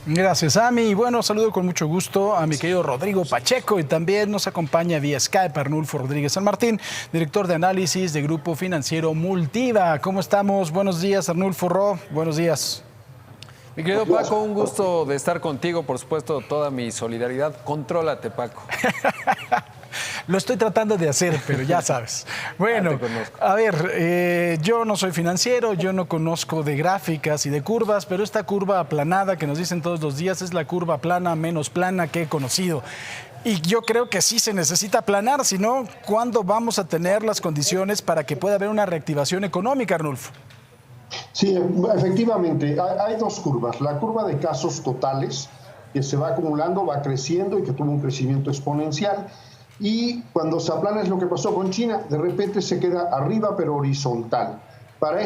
Gracias, Ami. Y bueno, saludo con mucho gusto a mi querido Rodrigo Pacheco y también nos acompaña vía Skype Arnulfo Rodríguez San Martín, director de análisis de Grupo Financiero Multiva. ¿Cómo estamos? Buenos días, Arnulfo Ro. Buenos días. Mi querido Paco, un gusto de estar contigo, por supuesto, toda mi solidaridad. Contrólate, Paco. Lo estoy tratando de hacer, pero ya sabes. Bueno, a ver, yo no soy financiero, yo no conozco de gráficas y de curvas, pero esta curva aplanada que nos dicen todos los días es la curva plana menos plana que he conocido. Y yo creo que sí se necesita aplanar, si no, ¿cuándo vamos a tener las condiciones para que pueda haber una reactivación económica, Arnulfo? Sí, efectivamente, hay dos curvas. La curva de casos totales, que se va acumulando, va creciendo y que tuvo un crecimiento exponencial. Y cuando se aplana es lo que pasó con China, de repente se queda arriba pero horizontal. Para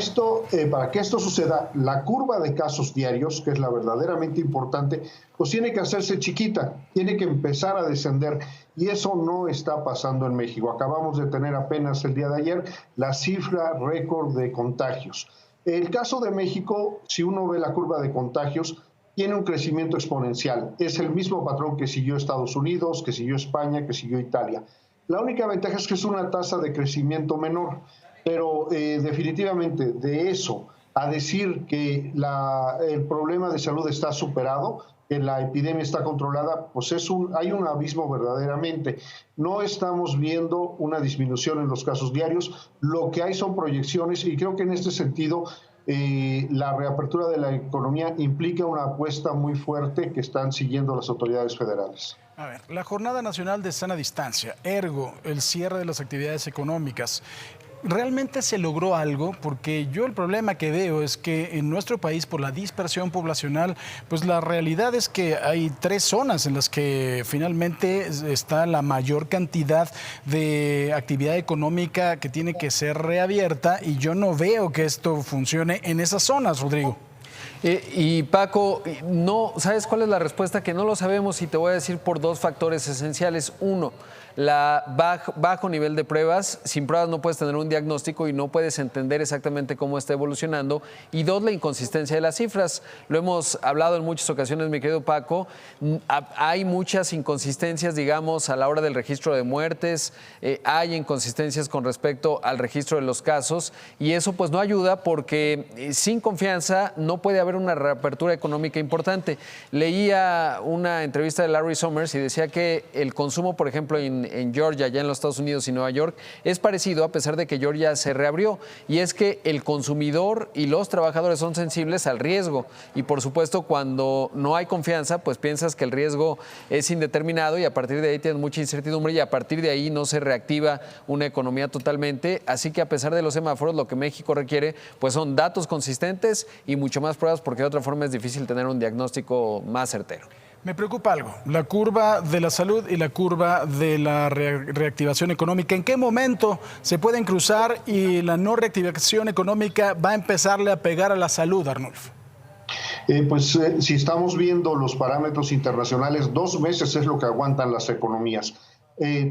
que esto suceda, la curva de casos diarios, que es la verdaderamente importante, pues tiene que hacerse chiquita, tiene que empezar a descender y eso no está pasando en México. Acabamos de tener apenas el día de ayer la cifra récord de contagios. El caso de México, si uno ve la curva de contagios, tiene un crecimiento exponencial. Es el mismo patrón que siguió Estados Unidos, que siguió España, que siguió Italia. La única ventaja es que es una tasa de crecimiento menor, pero definitivamente de eso a decir que el problema de salud está superado, que la epidemia está controlada, pues hay un abismo verdaderamente. No estamos viendo una disminución en los casos diarios, lo que hay son proyecciones y creo que en este sentido la reapertura de la economía implica una apuesta muy fuerte que están siguiendo las autoridades federales. A ver, la Jornada Nacional de Sana Distancia, ergo, el cierre de las actividades económicas, ¿realmente se logró algo? Porque yo el problema que veo es que en nuestro país, por la dispersión poblacional, pues la realidad es que hay 3 zonas en las que finalmente está la mayor cantidad de actividad económica que tiene que ser reabierta y yo no veo que esto funcione en esas zonas, Rodrigo. Y Paco, no, ¿sabes cuál es la respuesta? Que no lo sabemos y te voy a decir por 2 factores esenciales. Uno, bajo nivel de pruebas. Sin pruebas no puedes tener un diagnóstico y no puedes entender exactamente cómo está evolucionando. Y 2, la inconsistencia de las cifras. Lo hemos hablado en muchas ocasiones, mi querido Paco. Hay muchas inconsistencias, digamos, a la hora del registro de muertes. Hay inconsistencias con respecto al registro de los casos. Y eso pues no ayuda porque sin confianza no puede haber una reapertura económica importante. Leía una entrevista de Larry Summers y decía que el consumo, por ejemplo, en Georgia, allá en los Estados Unidos y Nueva York, es parecido a pesar de que Georgia se reabrió. Y es que el consumidor y los trabajadores son sensibles al riesgo. Y por supuesto, cuando no hay confianza, pues piensas que el riesgo es indeterminado y a partir de ahí tienes mucha incertidumbre y a partir de ahí no se reactiva una economía totalmente. Así que a pesar de los semáforos, lo que México requiere pues son datos consistentes y mucho más pruebas porque de otra forma es difícil tener un diagnóstico más certero. Me preocupa algo, la curva de la salud y la curva de la reactivación económica. ¿En qué momento se pueden cruzar y la no reactivación económica va a empezarle a pegar a la salud, Arnulfo? Si estamos viendo los parámetros internacionales, 2 meses es lo que aguantan las economías.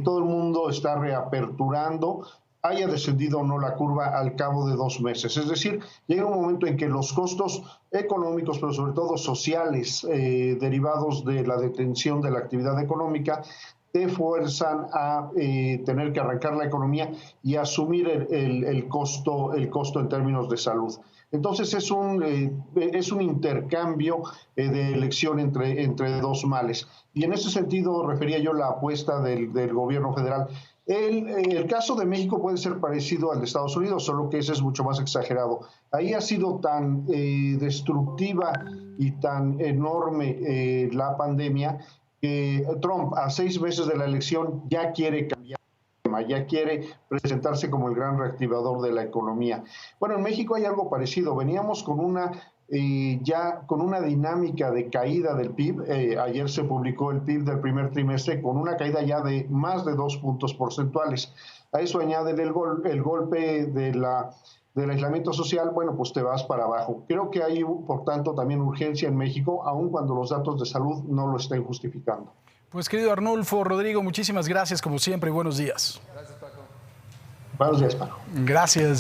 Todo el mundo está reaperturando, haya descendido o no la curva al cabo de 2 meses. Es decir, llega un momento en que los costos económicos, pero sobre todo sociales, derivados de la detención de la actividad económica, te fuerzan a tener que arrancar la economía y asumir el costo en términos de salud. Entonces es un intercambio de elección entre 2 males. Y en ese sentido refería yo la apuesta del gobierno federal. El caso de México puede ser parecido al de Estados Unidos, solo que ese es mucho más exagerado. Ahí ha sido tan destructiva y tan enorme la pandemia que Trump, a 6 meses de la elección, ya quiere cambiar, ya quiere presentarse como el gran reactivador de la economía. Bueno, en México hay algo parecido. Veníamos con una dinámica de caída del PIB. Ayer se publicó el PIB del primer trimestre con una caída ya de más de 2 puntos porcentuales. A eso añaden el golpe del aislamiento social, bueno, pues te vas para abajo. Creo que hay, por tanto, también urgencia en México, aun cuando los datos de salud no lo estén justificando. Pues querido Arnulfo, Rodrigo, muchísimas gracias como siempre y buenos días. Gracias, Paco. Buenos días, Paco. Gracias.